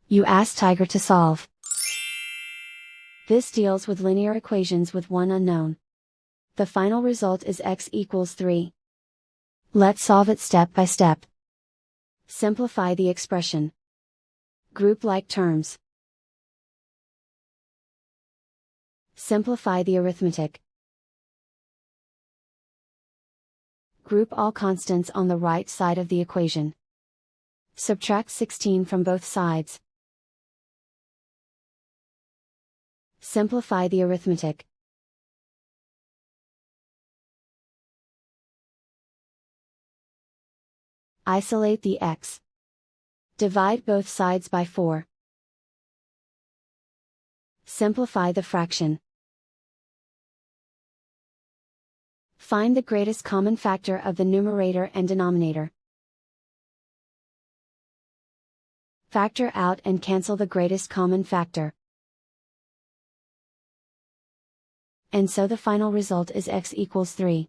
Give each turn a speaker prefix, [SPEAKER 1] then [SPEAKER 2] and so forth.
[SPEAKER 1] You ask Tiger to solve. This deals with linear equations with one unknown. The final result is x equals 3. Let's solve it step by step. Simplify the expression. Group like terms. Simplify the arithmetic. Group all constants on the right side of the equation. Subtract 16 from both sides. Simplify the arithmetic. Isolate the x. Divide both sides by 4. Simplify the fraction. Find the greatest common factor of the numerator and denominator. Factor out and cancel the greatest common factor. And so the final result is x equals 3.